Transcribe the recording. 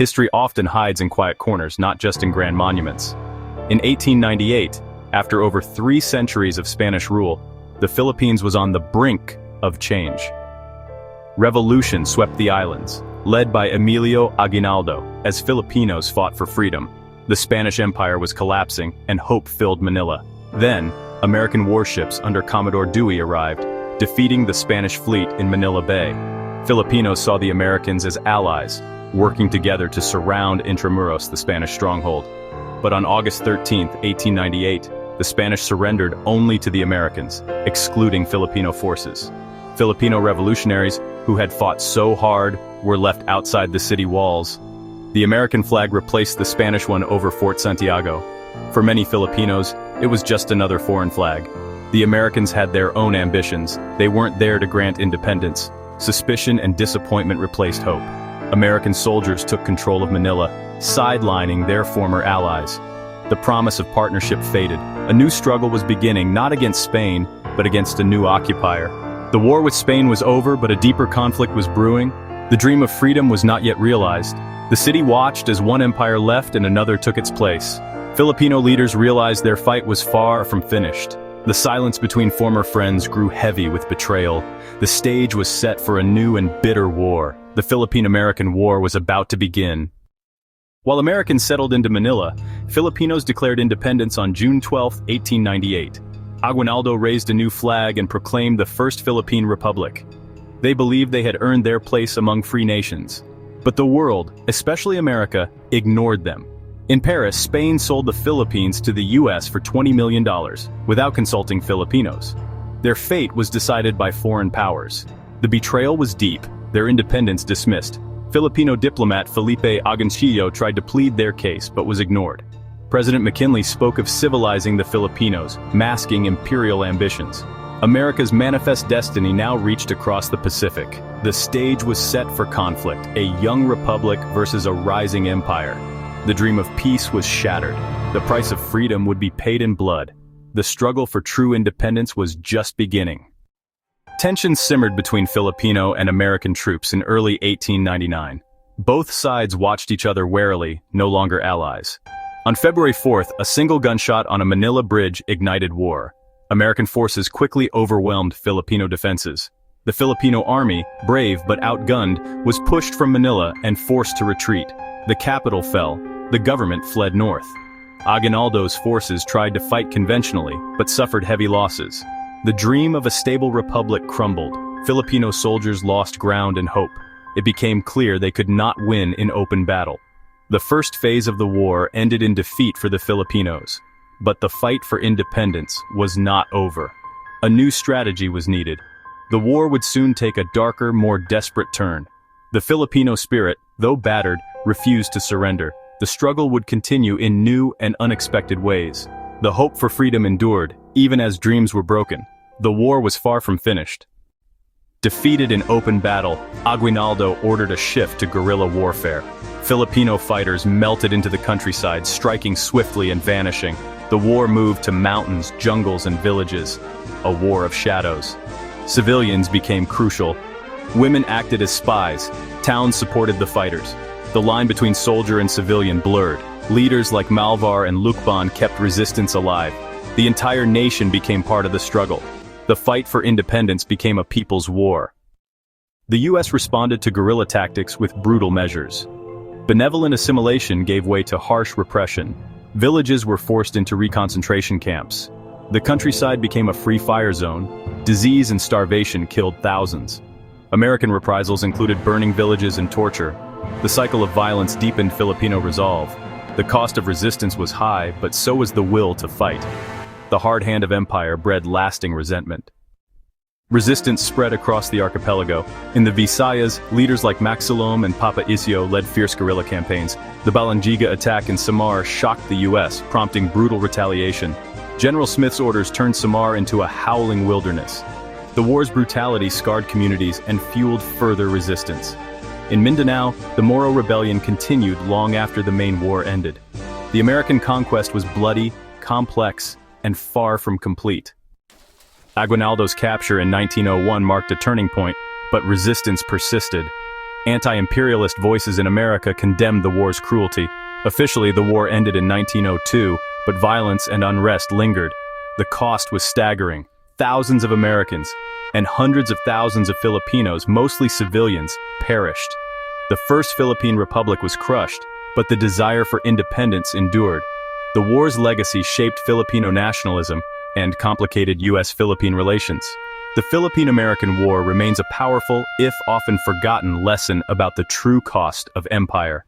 history often hides in quiet corners, not just in grand monuments. In 1898, after over 3 centuries of Spanish rule, the Philippines was on the brink of change. Revolution swept the islands, led by Emilio Aguinaldo, as Filipinos fought for freedom. The Spanish Empire was collapsing, and hope filled Manila. Then, American warships under Commodore Dewey arrived, defeating the Spanish fleet in Manila Bay. Filipinos saw the Americans as allies, working together to surround Intramuros, the Spanish stronghold. But on August 13, 1898, the Spanish surrendered only to the Americans, excluding Filipino forces. Filipino revolutionaries, who had fought so hard, were left outside the city walls. The American flag replaced the Spanish one over Fort Santiago. For many Filipinos, it was just another foreign flag. The Americans had their own ambitions. They weren't there to grant independence. Suspicion and disappointment replaced hope. American soldiers took control of Manila, sidelining their former allies. The promise of partnership faded. A new struggle was beginning, not against Spain, but against a new occupier. The war with Spain was over, but a deeper conflict was brewing. The dream of freedom was not yet realized. The city watched as one empire left and another took its place. Filipino leaders realized their fight was far from finished. The silence between former friends grew heavy with betrayal. The stage was set for a new and bitter war. The Philippine-American War was about to begin. While Americans settled into Manila, Filipinos declared independence on June 12, 1898. Aguinaldo raised a new flag and proclaimed the First Philippine Republic. They believed they had earned their place among free nations. But the world, especially America, ignored them. In Paris, Spain sold the Philippines to the US for $20 million, without consulting Filipinos. Their fate was decided by foreign powers. The betrayal was deep, their independence dismissed. Filipino diplomat Felipe Agoncillo tried to plead their case, but was ignored. President McKinley spoke of civilizing the Filipinos, masking imperial ambitions. America's manifest destiny now reached across the Pacific. The stage was set for conflict, a young republic versus a rising empire. The dream of peace was shattered. The price of freedom would be paid in blood. The struggle for true independence was just beginning. Tensions simmered between Filipino and American troops in early 1899. Both sides watched each other warily, no longer allies. On February 4th, a single gunshot on a Manila bridge ignited war. American forces quickly overwhelmed Filipino defenses. The Filipino army, brave but outgunned, was pushed from Manila and forced to retreat. The capital fell. The government fled north. Aguinaldo's forces tried to fight conventionally, but suffered heavy losses. The dream of a stable republic crumbled. Filipino soldiers lost ground and hope. It became clear they could not win in open battle. The first phase of the war ended in defeat for the Filipinos. But the fight for independence was not over. A new strategy was needed. The war would soon take a darker, more desperate turn. The Filipino spirit, though battered, refused to surrender. The struggle would continue in new and unexpected ways. The hope for freedom endured, even as dreams were broken. The war was far from finished. Defeated in open battle, Aguinaldo ordered a shift to guerrilla warfare. Filipino fighters melted into the countryside, striking swiftly and vanishing. The war moved to mountains, jungles, and villages. A war of shadows. Civilians became crucial. Women acted as spies. Towns supported the fighters. The line between soldier and civilian blurred. Leaders like Malvar and Lucban kept resistance alive. The entire nation became part of the struggle. The fight for independence became a people's war. The US responded to guerrilla tactics with brutal measures. Benevolent assimilation gave way to harsh repression. Villages were forced into reconcentration camps. The countryside became a free fire zone. Disease and starvation killed thousands. American reprisals included burning villages and torture. The cycle of violence deepened Filipino resolve. The cost of resistance was high, but so was the will to fight. The hard hand of empire bred lasting resentment. Resistance spread across the archipelago. In the Visayas, leaders like Maxilom and Papa Isio led fierce guerrilla campaigns. The Balangiga attack in Samar shocked the US, prompting brutal retaliation. General Smith's orders turned Samar into a howling wilderness. The war's brutality scarred communities and fueled further resistance. In Mindanao, the Moro Rebellion continued long after the main war ended. The American conquest was bloody, complex, and far from complete. Aguinaldo's capture in 1901 marked a turning point, but resistance persisted. Anti-imperialist voices in America condemned the war's cruelty. Officially, the war ended in 1902, but violence and unrest lingered. The cost was staggering. Thousands of Americans and hundreds of thousands of Filipinos, mostly civilians, perished. The first Philippine Republic was crushed, but the desire for independence endured. The war's legacy shaped Filipino nationalism and complicated U.S.-Philippine relations. The Philippine-American War remains a powerful, if often forgotten, lesson about the true cost of empire.